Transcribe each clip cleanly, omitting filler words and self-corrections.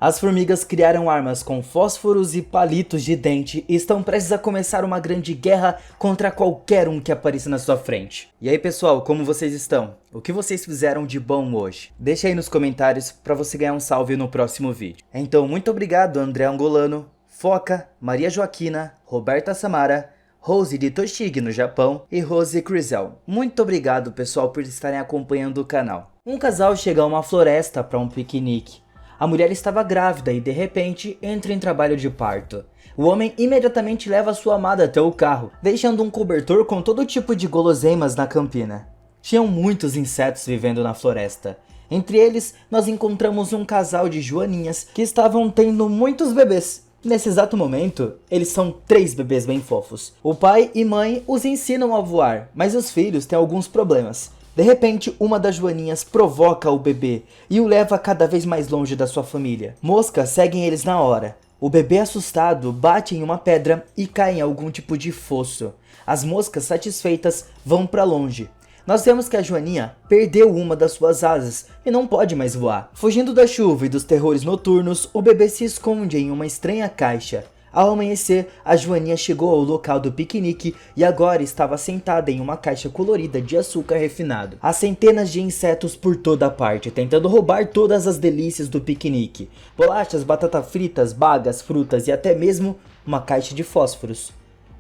As formigas criaram armas com fósforos e palitos de dente e estão prestes a começar uma grande guerra contra qualquer um que apareça na sua frente. E aí pessoal, como vocês estão? O que vocês fizeram de bom hoje? Deixa aí nos comentários para você ganhar um salve no próximo vídeo. Então muito obrigado André Angolano, Foca, Maria Joaquina, Roberta Samara, Rose de Toshigi no Japão e Rose Crisel. Muito obrigado pessoal por estarem acompanhando o canal. Um casal chega a uma floresta para um piquenique. A mulher estava grávida e de repente entra em trabalho de parto. O homem imediatamente leva sua amada até o carro, deixando um cobertor com todo tipo de guloseimas na campina. Tinham muitos insetos vivendo na floresta. Entre eles, nós encontramos um casal de joaninhas que estavam tendo muitos bebês. Nesse exato momento, eles são 3 bebês bem fofos. O pai e mãe os ensinam a voar, mas os filhos têm alguns problemas. De repente, uma das joaninhas provoca o bebê e o leva cada vez mais longe da sua família. Moscas seguem eles na hora. O bebê assustado bate em uma pedra e cai em algum tipo de fosso. As moscas satisfeitas vão para longe. Nós vemos que a joaninha perdeu uma das suas asas e não pode mais voar. Fugindo da chuva e dos terrores noturnos, o bebê se esconde em uma estranha caixa. Ao amanhecer, a joaninha chegou ao local do piquenique e agora estava sentada em uma caixa colorida de açúcar refinado. Há centenas de insetos por toda parte, tentando roubar todas as delícias do piquenique. Bolachas, batatas fritas, bagas, frutas e até mesmo uma caixa de fósforos.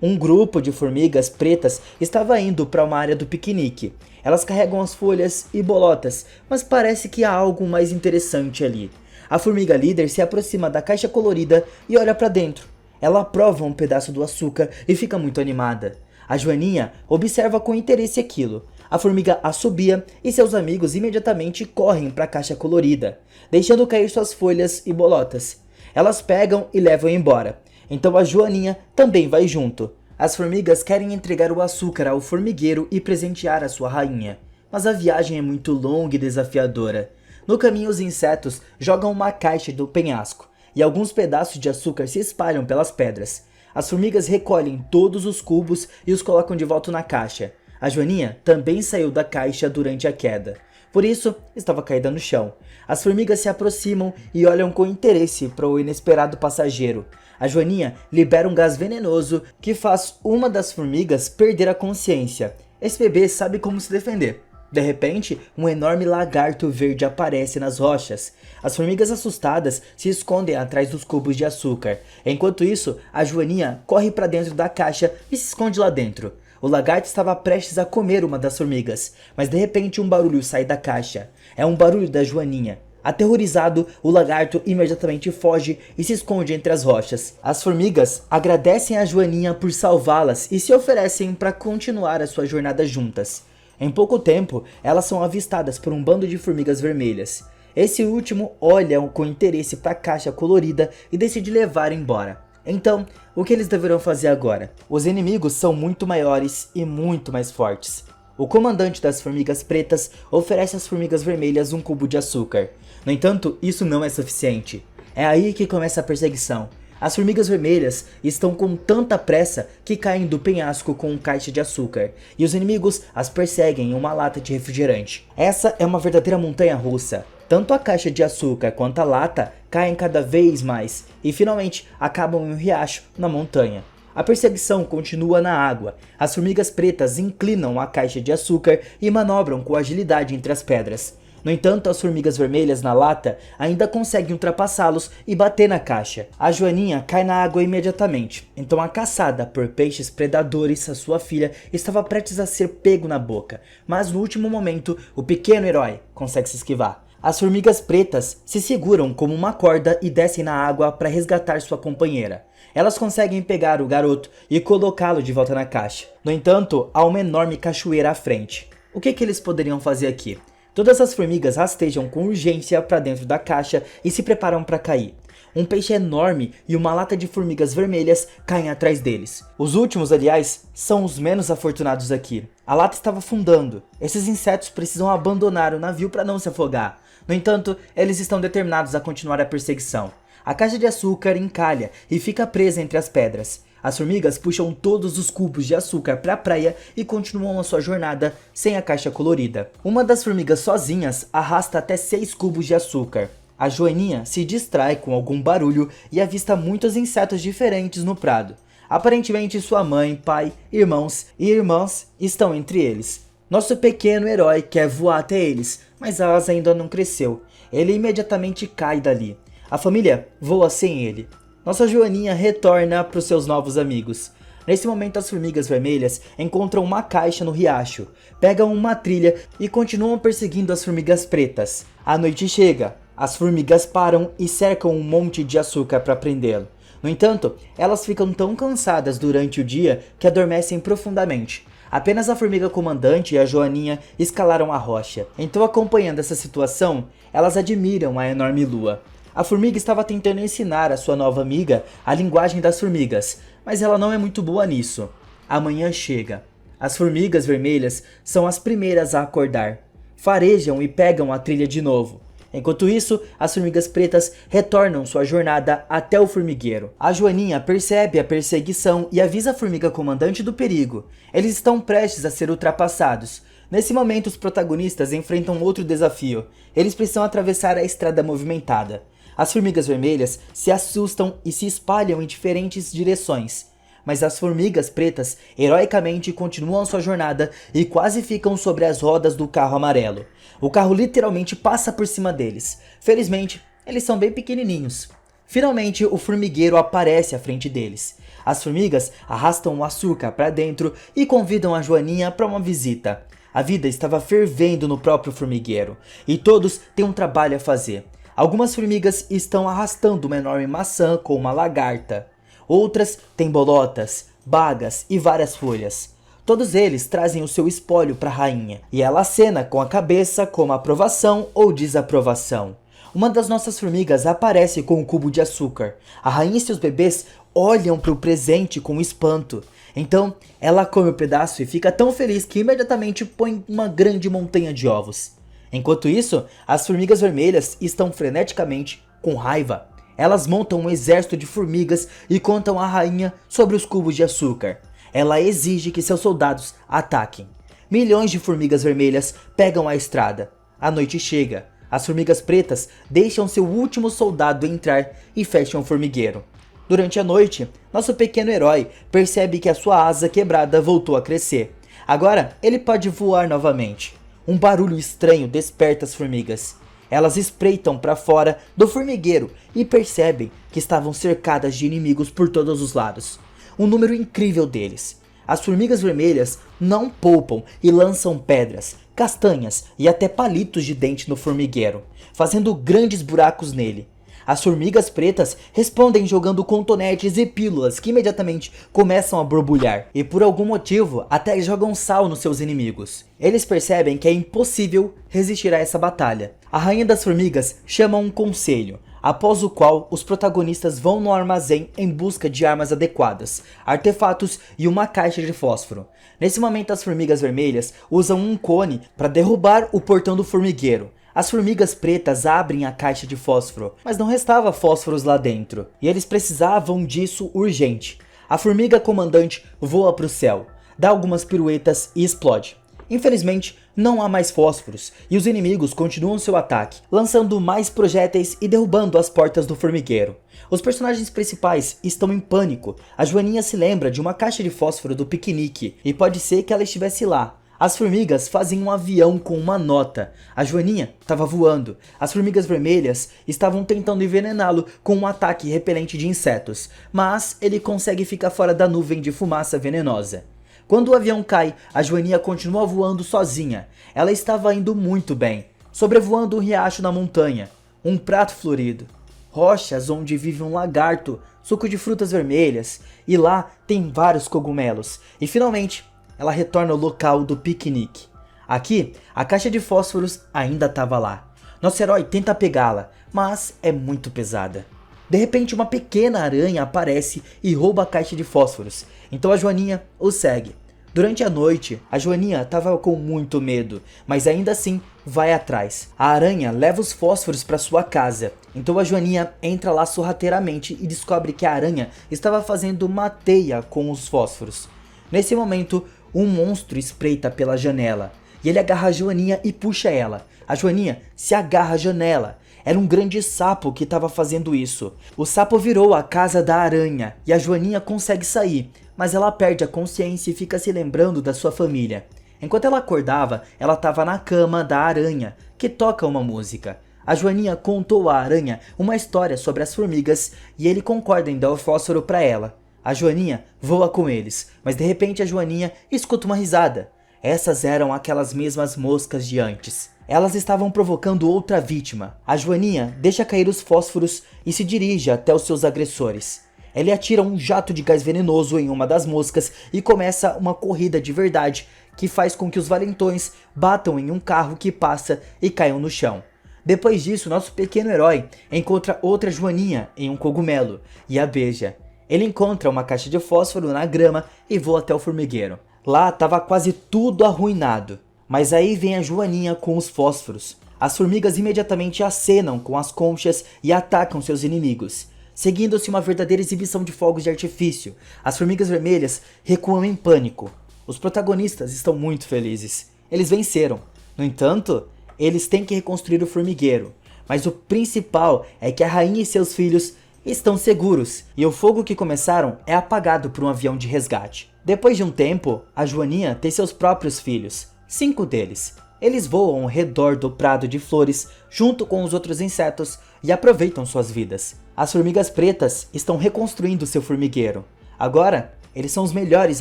Um grupo de formigas pretas estava indo para uma área do piquenique. Elas carregam as folhas e bolotas, mas parece que há algo mais interessante ali. A formiga líder se aproxima da caixa colorida e olha para dentro. Ela prova um pedaço do açúcar e fica muito animada. A joaninha observa com interesse aquilo. A formiga assobia e seus amigos imediatamente correm para a caixa colorida, deixando cair suas folhas e bolotas. Elas pegam e levam embora. Então a joaninha também vai junto. As formigas querem entregar o açúcar ao formigueiro e presentear a sua rainha. Mas a viagem é muito longa e desafiadora. No caminho os insetos jogam uma caixa do penhasco. E alguns pedaços de açúcar se espalham pelas pedras. As formigas recolhem todos os cubos e os colocam de volta na caixa. A joaninha também saiu da caixa durante a queda. Por isso, estava caída no chão. As formigas se aproximam e olham com interesse para o inesperado passageiro. A joaninha libera um gás venenoso que faz uma das formigas perder a consciência. Esse bebê sabe como se defender. De repente, um enorme lagarto verde aparece nas rochas. As formigas assustadas se escondem atrás dos cubos de açúcar. Enquanto isso, a joaninha corre para dentro da caixa e se esconde lá dentro. O lagarto estava prestes a comer uma das formigas, mas de repente um barulho sai da caixa. É um barulho da joaninha. Aterrorizado, o lagarto imediatamente foge e se esconde entre as rochas. As formigas agradecem a joaninha por salvá-las e se oferecem para continuar a sua jornada juntas. Em pouco tempo, elas são avistadas por um bando de formigas vermelhas. Esse último olha com interesse para a caixa colorida e decide levar embora. Então, o que eles deverão fazer agora? Os inimigos são muito maiores e muito mais fortes. O comandante das formigas pretas oferece às formigas vermelhas um cubo de açúcar. No entanto, isso não é suficiente. É aí que começa a perseguição. As formigas vermelhas estão com tanta pressa que caem do penhasco com um caixa de açúcar, e os inimigos as perseguem em uma lata de refrigerante. Essa é uma verdadeira montanha-russa. Tanto a caixa de açúcar quanto a lata caem cada vez mais, e finalmente acabam em um riacho na montanha. A perseguição continua na água. As formigas pretas inclinam a caixa de açúcar e manobram com agilidade entre as pedras. No entanto, as formigas vermelhas na lata ainda conseguem ultrapassá-los e bater na caixa. A joaninha cai na água imediatamente, então a caçada por peixes predadores, a sua filha, estava prestes a ser pego na boca, mas no último momento, o pequeno herói consegue se esquivar. As formigas pretas se seguram como uma corda e descem na água para resgatar sua companheira. Elas conseguem pegar o garoto e colocá-lo de volta na caixa. No entanto, há uma enorme cachoeira à frente. O que eles poderiam fazer aqui? Todas as formigas rastejam com urgência para dentro da caixa e se preparam para cair. Um peixe enorme e uma lata de formigas vermelhas caem atrás deles. Os últimos, aliás, são os menos afortunados aqui. A lata estava afundando. Esses insetos precisam abandonar o navio para não se afogar. No entanto, eles estão determinados a continuar a perseguição. A caixa de açúcar encalha e fica presa entre as pedras. As formigas puxam todos os cubos de açúcar para a praia e continuam a sua jornada sem a caixa colorida. Uma das formigas sozinhas arrasta até 6 cubos de açúcar. A Joaninha se distrai com algum barulho e avista muitos insetos diferentes no prado. Aparentemente sua mãe, pai, irmãos e irmãs estão entre eles. Nosso pequeno herói quer voar até eles, mas a asa ainda não cresceu. Ele imediatamente cai dali. A família voa sem ele. Nossa Joaninha retorna para os seus novos amigos. Nesse momento as formigas vermelhas encontram uma caixa no riacho, pegam uma trilha e continuam perseguindo as formigas pretas. A noite chega, as formigas param e cercam um monte de açúcar para prendê-lo. No entanto, elas ficam tão cansadas durante o dia que adormecem profundamente. Apenas a formiga comandante e a Joaninha escalaram a rocha. Então, acompanhando essa situação, elas admiram a enorme lua. A formiga estava tentando ensinar a sua nova amiga a linguagem das formigas, mas ela não é muito boa nisso. A manhã chega. As formigas vermelhas são as primeiras a acordar. Farejam e pegam a trilha de novo. Enquanto isso, as formigas pretas retornam sua jornada até o formigueiro. A Joaninha percebe a perseguição e avisa a formiga comandante do perigo. Eles estão prestes a ser ultrapassados. Nesse momento, os protagonistas enfrentam outro desafio. Eles precisam atravessar a estrada movimentada. As formigas vermelhas se assustam e se espalham em diferentes direções. Mas as formigas pretas heroicamente continuam sua jornada e quase ficam sobre as rodas do carro amarelo. O carro literalmente passa por cima deles. Felizmente, eles são bem pequenininhos. Finalmente, o formigueiro aparece à frente deles. As formigas arrastam o açúcar para dentro e convidam a Joaninha para uma visita. A vida estava fervendo no próprio formigueiro e todos têm um trabalho a fazer. Algumas formigas estão arrastando uma enorme maçã com uma lagarta. Outras têm bolotas, bagas e várias folhas. Todos eles trazem o seu espólio para a rainha, e ela acena com a cabeça como aprovação ou desaprovação. Uma das nossas formigas aparece com um cubo de açúcar. A rainha e seus bebês olham para o presente com espanto. Então, ela come o pedaço e fica tão feliz que imediatamente põe uma grande montanha de ovos. Enquanto isso, as formigas vermelhas estão freneticamente com raiva. Elas montam um exército de formigas e contam à rainha sobre os cubos de açúcar. Ela exige que seus soldados ataquem. Milhões de formigas vermelhas pegam a estrada. A noite chega. As formigas pretas deixam seu último soldado entrar e fecham o formigueiro. Durante a noite, nosso pequeno herói percebe que a sua asa quebrada voltou a crescer. Agora ele pode voar novamente. Um barulho estranho desperta as formigas. Elas espreitam para fora do formigueiro e percebem que estavam cercadas de inimigos por todos os lados. Um número incrível deles. As formigas vermelhas não poupam e lançam pedras, castanhas e até palitos de dente no formigueiro, fazendo grandes buracos nele. As formigas pretas respondem jogando cotonetes e pílulas que imediatamente começam a borbulhar e por algum motivo até jogam sal nos seus inimigos. Eles percebem que é impossível resistir a essa batalha. A rainha das formigas chama um conselho, após o qual os protagonistas vão no armazém em busca de armas adequadas, artefatos e uma caixa de fósforo. Nesse momento as formigas vermelhas usam um cone para derrubar o portão do formigueiro. As formigas pretas abrem a caixa de fósforo, mas não restava fósforos lá dentro, e eles precisavam disso urgente. A formiga comandante voa para o céu, dá algumas piruetas e explode. Infelizmente, não há mais fósforos, e os inimigos continuam seu ataque, lançando mais projéteis e derrubando as portas do formigueiro. Os personagens principais estão em pânico. A Joaninha se lembra de uma caixa de fósforo do piquenique, e pode ser que ela estivesse lá. As formigas fazem um avião com uma nota. A Joaninha estava voando. As formigas vermelhas estavam tentando envenená-lo com um ataque repelente de insetos, mas ele consegue ficar fora da nuvem de fumaça venenosa. Quando o avião cai, a Joaninha continua voando sozinha. Ela estava indo muito bem, sobrevoando um riacho na montanha, um prato florido, rochas onde vive um lagarto, suco de frutas vermelhas, e lá tem vários cogumelos. E finalmente, ela retorna ao local do piquenique. Aqui, a caixa de fósforos ainda estava lá. Nosso herói tenta pegá-la, mas é muito pesada. De repente, uma pequena aranha aparece e rouba a caixa de fósforos. Então a Joaninha o segue. Durante a noite, a Joaninha estava com muito medo, mas ainda assim vai atrás. A aranha leva os fósforos para sua casa. Então a Joaninha entra lá sorrateiramente e descobre que a aranha estava fazendo uma teia com os fósforos. Nesse momento, um monstro espreita pela janela, e ele agarra a Joaninha e puxa ela. A Joaninha se agarra à janela. Era um grande sapo que estava fazendo isso. O sapo virou a casa da aranha e a Joaninha consegue sair, mas ela perde a consciência e fica se lembrando da sua família. Enquanto ela acordava, ela estava na cama da aranha, que toca uma música. A Joaninha contou à aranha uma história sobre as formigas e ele concorda em dar o fósforo para ela. A Joaninha voa com eles, mas de repente a Joaninha escuta uma risada. Essas eram aquelas mesmas moscas de antes. Elas estavam provocando outra vítima. A Joaninha deixa cair os fósforos e se dirige até os seus agressores. Ele atira um jato de gás venenoso em uma das moscas e começa uma corrida de verdade que faz com que os valentões batam em um carro que passa e caiam no chão. Depois disso, nosso pequeno herói encontra outra Joaninha em um cogumelo e a beija. Ele encontra uma caixa de fósforo na grama e voa até o formigueiro. Lá estava quase tudo arruinado, mas aí vem a Joaninha com os fósforos. As formigas imediatamente acenam com as conchas e atacam seus inimigos. Seguindo-se uma verdadeira exibição de fogos de artifício, as formigas vermelhas recuam em pânico. Os protagonistas estão muito felizes. Eles venceram. No entanto, eles têm que reconstruir o formigueiro. Mas o principal é que a rainha e seus filhos estão seguros, e o fogo que começaram é apagado por um avião de resgate. Depois de um tempo, a Joaninha tem seus próprios filhos, 5 deles. Eles voam ao redor do prado de flores junto com os outros insetos e aproveitam suas vidas. As formigas pretas estão reconstruindo seu formigueiro. Agora, eles são os melhores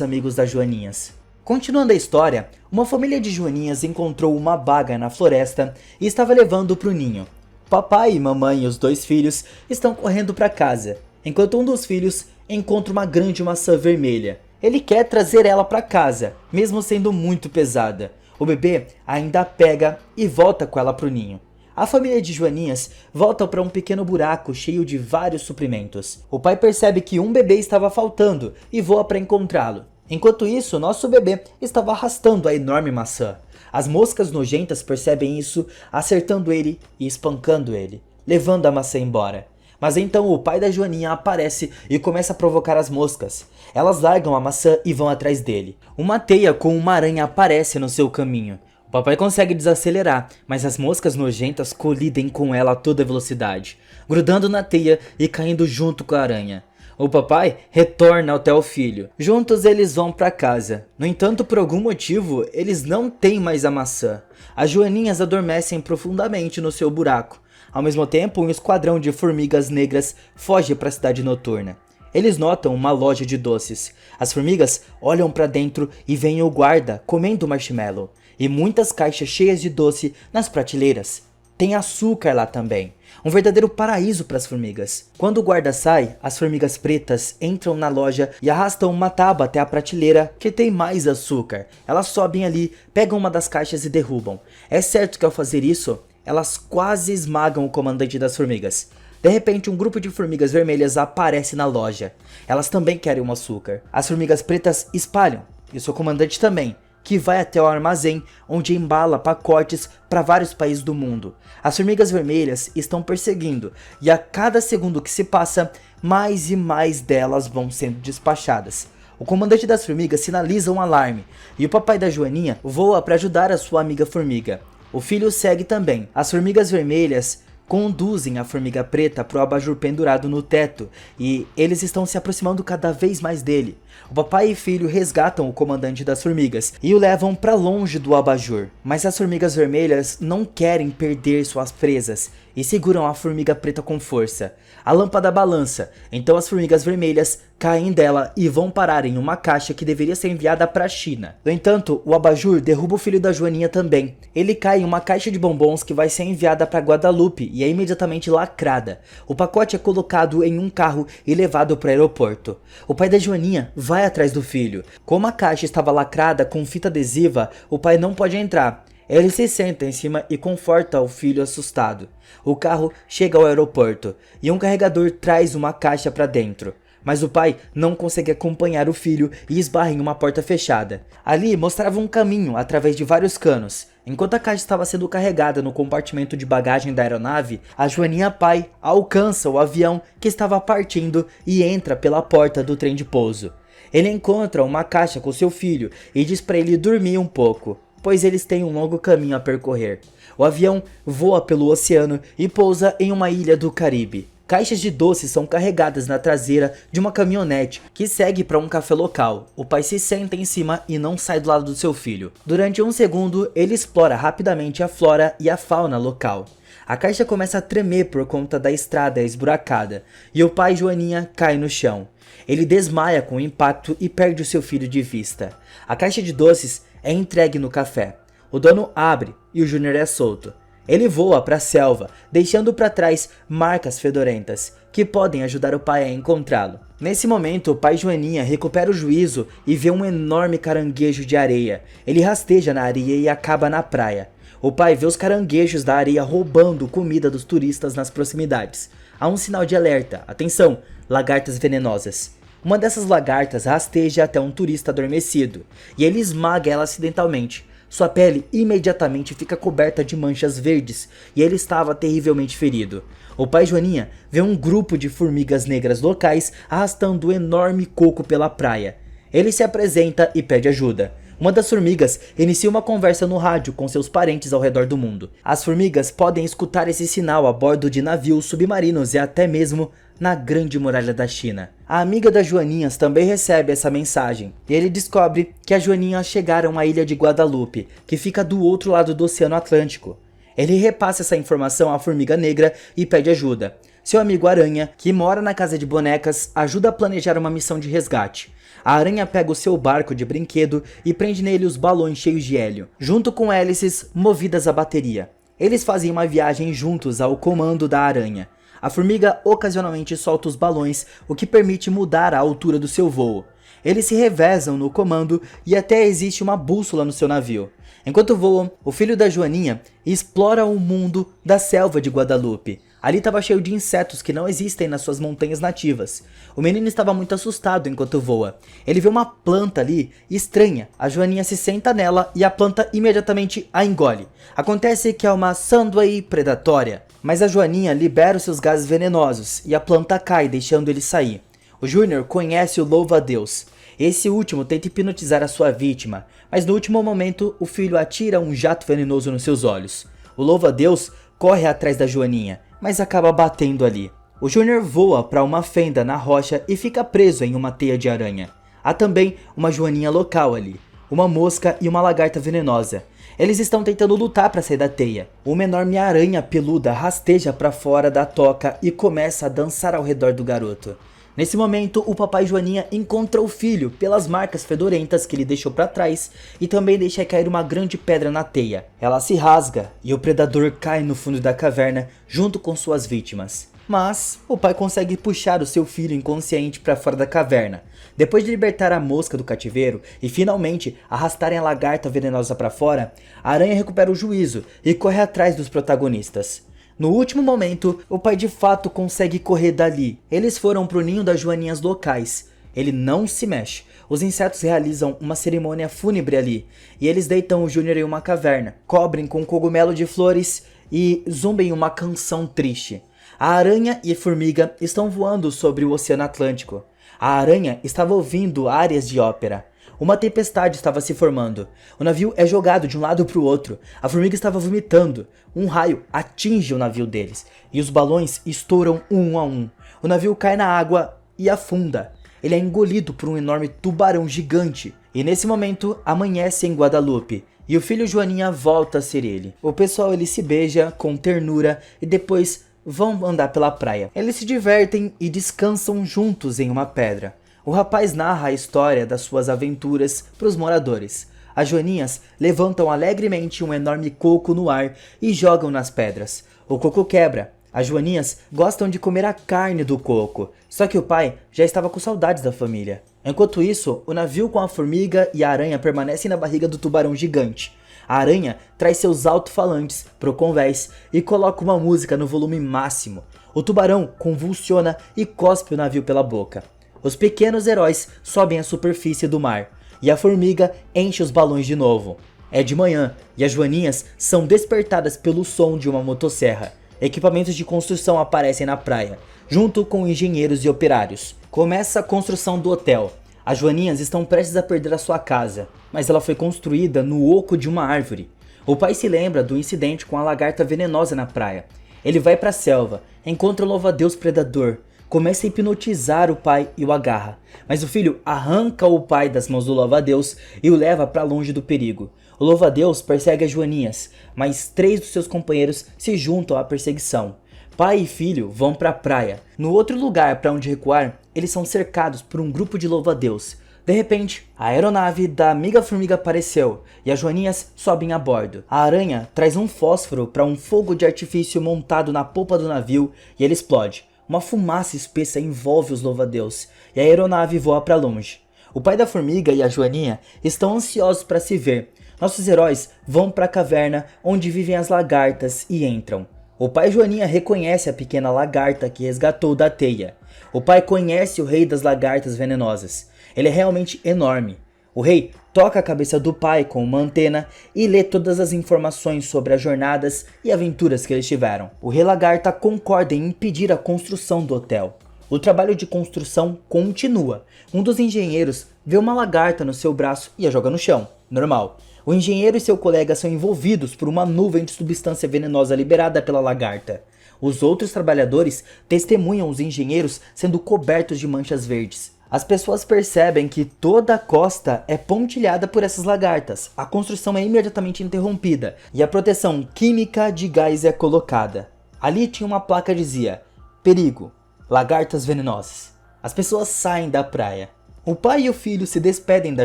amigos das Joaninhas. Continuando a história, uma família de Joaninhas encontrou uma baga na floresta e estava levando para o ninho. Papai, mamãe e os 2 filhos estão correndo para casa, enquanto um dos filhos encontra uma grande maçã vermelha. Ele quer trazer ela para casa, mesmo sendo muito pesada. O bebê ainda a pega e volta com ela para o ninho. A família de Joaninhas volta para um pequeno buraco cheio de vários suprimentos. O pai percebe que um bebê estava faltando e voa para encontrá-lo. Enquanto isso, nosso bebê estava arrastando a enorme maçã. As moscas nojentas percebem isso, acertando ele e espancando ele, levando a maçã embora. Mas então o pai da Joaninha aparece e começa a provocar as moscas. Elas largam a maçã e vão atrás dele. Uma teia com uma aranha aparece no seu caminho. O papai consegue desacelerar, mas as moscas nojentas colidem com ela a toda velocidade, grudando na teia e caindo junto com a aranha. O papai retorna até o filho. Juntos eles vão para casa. No entanto, por algum motivo, eles não têm mais a maçã. As Joaninhas adormecem profundamente no seu buraco. Ao mesmo tempo, um esquadrão de formigas negras foge para a cidade noturna. Eles notam uma loja de doces. As formigas olham para dentro e veem o guarda comendo marshmallow. E muitas caixas cheias de doce nas prateleiras. Tem açúcar lá também. Um verdadeiro paraíso para as formigas. Quando o guarda sai, as formigas pretas entram na loja e arrastam uma tábua até a prateleira que tem mais açúcar. Elas sobem ali, pegam uma das caixas e derrubam. É certo que ao fazer isso, elas quase esmagam o comandante das formigas. De repente, um grupo de formigas vermelhas aparece na loja. Elas também querem um açúcar. As formigas pretas espalham, e o seu comandante também, que vai até o armazém, onde embala pacotes para vários países do mundo. As formigas vermelhas estão perseguindo, e a cada segundo que se passa, mais e mais delas vão sendo despachadas. O comandante das formigas sinaliza um alarme, e o papai da Joaninha voa para ajudar a sua amiga formiga. O filho segue também. As formigas vermelhas conduzem a formiga preta para o abajur pendurado no teto e eles estão se aproximando cada vez mais dele. O papai e filho resgatam o comandante das formigas e o levam para longe do abajur. Mas as formigas vermelhas não querem perder suas presas e seguram a formiga preta com força. A lâmpada balança, então as formigas vermelhas caem dela e vão parar em uma caixa que deveria ser enviada para a China. No entanto, o abajur derruba o filho da Joaninha também. Ele cai em uma caixa de bombons que vai ser enviada para Guadalupe e é imediatamente lacrada. O pacote é colocado em um carro e levado para o aeroporto. O pai da Joaninha vai atrás do filho. Como a caixa estava lacrada com fita adesiva, o pai não pode entrar. Ele se senta em cima e conforta o filho assustado. O carro chega ao aeroporto e um carregador traz uma caixa para dentro. Mas o pai não consegue acompanhar o filho e esbarra em uma porta fechada. Ali mostrava um caminho através de vários canos. Enquanto a caixa estava sendo carregada no compartimento de bagagem da aeronave, a Joaninha pai alcança o avião que estava partindo e entra pela porta do trem de pouso. Ele encontra uma caixa com seu filho e diz para ele dormir um pouco. pois eles têm um longo caminho a percorrer. O avião voa pelo oceano e pousa em uma ilha do Caribe. Caixas de doces são carregadas na traseira de uma caminhonete que segue para um café local. O pai se senta em cima e não sai do lado do seu filho. Durante um segundo, ele explora rapidamente a flora e a fauna local. A caixa começa a tremer por conta da estrada esburacada e o pai Joaninha cai no chão. Ele desmaia com o impacto e perde o seu filho de vista. A caixa de doces é entregue no café. O dono abre e o Júnior é solto. Ele voa para a selva, deixando para trás marcas fedorentas, que podem ajudar o pai a encontrá-lo. Nesse momento, o pai Joaninha recupera o juízo e vê um enorme caranguejo de areia. Ele rasteja na areia e acaba na praia. O pai vê os caranguejos da areia roubando comida dos turistas nas proximidades. Há um sinal de alerta. Atenção, lagartas venenosas. Uma dessas lagartas rasteja até um turista adormecido, e ele esmaga ela acidentalmente. Sua pele imediatamente fica coberta de manchas verdes e ele estava terrivelmente ferido. O pai Joaninha vê um grupo de formigas negras locais arrastando um enorme coco pela praia. Ele se apresenta e pede ajuda. Uma das formigas inicia uma conversa no rádio com seus parentes ao redor do mundo. As formigas podem escutar esse sinal a bordo de navios submarinos e até mesmo na Grande Muralha da China. A amiga das Joaninhas também recebe essa mensagem, e ele descobre que as Joaninhas chegaram à ilha de Guadalupe, que fica do outro lado do Oceano Atlântico. Ele repassa essa informação à formiga negra e pede ajuda. Seu amigo Aranha, que mora na casa de bonecas, ajuda a planejar uma missão de resgate. A aranha pega o seu barco de brinquedo e prende nele os balões cheios de hélio, junto com hélices movidas a bateria. Eles fazem uma viagem juntos ao comando da aranha. A formiga ocasionalmente solta os balões, o que permite mudar a altura do seu voo. Eles se revezam no comando e até existe uma bússola no seu navio. Enquanto voam, o filho da Joaninha explora o mundo da selva de Guadalupe. Ali estava cheio de insetos que não existem nas suas montanhas nativas. O menino estava muito assustado enquanto voa. Ele vê uma planta ali estranha. A Joaninha se senta nela e a planta imediatamente a engole. Acontece que é uma sanduaí predatória, mas a Joaninha libera os seus gases venenosos e a planta cai, deixando ele sair. O Júnior conhece o louva-a-Deus. Esse último tenta hipnotizar a sua vítima, mas no último momento o filho atira um jato venenoso nos seus olhos. O louva-a-Deus corre atrás da Joaninha, mas acaba batendo ali. O Júnior voa para uma fenda na rocha e fica preso em uma teia de aranha. Há também uma Joaninha local ali, uma mosca e uma lagarta venenosa. Eles estão tentando lutar para sair da teia. Uma enorme aranha peluda rasteja para fora da toca e começa a dançar ao redor do garoto. Nesse momento, o papai Joaninha encontra o filho pelas marcas fedorentas que ele deixou para trás e também deixa cair uma grande pedra na teia. Ela se rasga e o predador cai no fundo da caverna junto com suas vítimas. Mas o pai consegue puxar o seu filho inconsciente para fora da caverna. Depois de libertar a mosca do cativeiro e finalmente arrastarem a lagarta venenosa para fora, a aranha recupera o juízo e corre atrás dos protagonistas. No último momento, o pai de fato consegue correr dali. Eles foram pro ninho das joaninhas locais. Ele não se mexe. Os insetos realizam uma cerimônia fúnebre ali. E eles deitam o Júnior em uma caverna, cobrem com cogumelo de flores e zumbem uma canção triste. A aranha e a formiga estão voando sobre o Oceano Atlântico. A aranha estava ouvindo áreas de ópera. Uma tempestade estava se formando. O navio é jogado de um lado para o outro. A formiga estava vomitando. Um raio atinge o navio deles. E os balões estouram um a um. O navio cai na água e afunda. Ele é engolido por um enorme tubarão gigante. E nesse momento amanhece em Guadalupe. E o filho Joaninha volta a ser ele. O pessoal ele se beija com ternura e depois vão andar pela praia. Eles se divertem e descansam juntos em uma pedra. O rapaz narra a história das suas aventuras para os moradores. As joaninhas levantam alegremente um enorme coco no ar e jogam nas pedras. O coco quebra. As joaninhas gostam de comer a carne do coco, só que o pai já estava com saudades da família. Enquanto isso, o navio com a formiga e a aranha permanecem na barriga do tubarão gigante. A aranha traz seus alto-falantes pro convés e coloca uma música no volume máximo. O tubarão convulsiona e cospe o navio pela boca. Os pequenos heróis sobem à superfície do mar e a formiga enche os balões de novo. É de manhã e as joaninhas são despertadas pelo som de uma motosserra. Equipamentos de construção aparecem na praia, junto com engenheiros e operários. Começa a construção do hotel. As joaninhas estão prestes a perder a sua casa, mas ela foi construída no oco de uma árvore. O pai se lembra do incidente com a lagarta venenosa na praia. Ele vai para a selva, encontra o louva-a-Deus predador, começa a hipnotizar o pai e o agarra. Mas o filho arranca o pai das mãos do louva-a-Deus e o leva para longe do perigo. O louva-a-Deus persegue as joaninhas, mas 3 dos seus companheiros se juntam à perseguição. Pai e filho vão para a praia. No outro lugar para onde recuar, eles são cercados por um grupo de louva-a-Deus. De repente, a aeronave da amiga formiga apareceu e as joaninhas sobem a bordo. A aranha traz um fósforo para um fogo de artifício montado na polpa do navio e ele explode. Uma fumaça espessa envolve os louva-a-Deus e a aeronave voa para longe. O pai da formiga e a joaninha estão ansiosos para se ver. Nossos heróis vão para a caverna onde vivem as lagartas e entram. O pai Joaninha reconhece a pequena lagarta que resgatou da teia. O pai conhece o rei das lagartas venenosas. Ele é realmente enorme. O rei toca a cabeça do pai com uma antena e lê todas as informações sobre as jornadas e aventuras que eles tiveram. O rei lagarta concorda em impedir a construção do hotel. O trabalho de construção continua. Um dos engenheiros vê uma lagarta no seu braço e a joga no chão. Normal. O engenheiro e seu colega são envolvidos por uma nuvem de substância venenosa liberada pela lagarta. Os outros trabalhadores testemunham os engenheiros sendo cobertos de manchas verdes. As pessoas percebem que toda a costa é pontilhada por essas lagartas. A construção é imediatamente interrompida e a proteção química de gás é colocada. Ali tinha uma placa que dizia: perigo, lagartas venenosas. As pessoas saem da praia. O pai e o filho se despedem da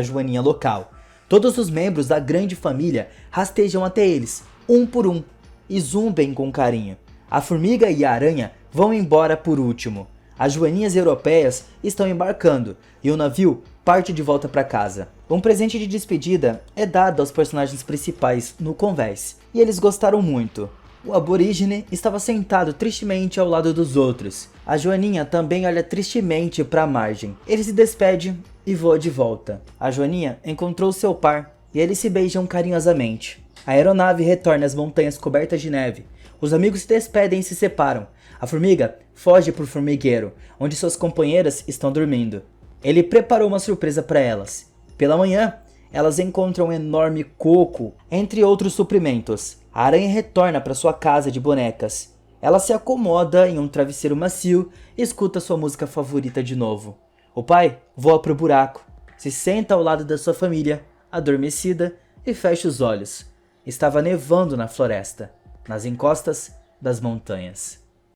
joaninha local. Todos os membros da grande família rastejam até eles, um por um, e zumbem com carinho. A formiga e a aranha vão embora por último. As joaninhas europeias estão embarcando e o navio parte de volta para casa. Um presente de despedida é dado aos personagens principais no convés, e eles gostaram muito. O aborígene estava sentado tristemente ao lado dos outros. A joaninha também olha tristemente para a margem. Ele se despede e voa de volta. A joaninha encontrou seu par e eles se beijam carinhosamente. A aeronave retorna às montanhas cobertas de neve. Os amigos se despedem e se separam. A formiga foge para o formigueiro, onde suas companheiras estão dormindo. Ele preparou uma surpresa para elas. Pela manhã, elas encontram um enorme coco, entre outros suprimentos. A aranha retorna para sua casa de bonecas. Ela se acomoda em um travesseiro macio e escuta sua música favorita de novo. O pai voa para o buraco, se senta ao lado da sua família, adormecida, e fecha os olhos. Estava nevando na floresta, nas encostas das montanhas.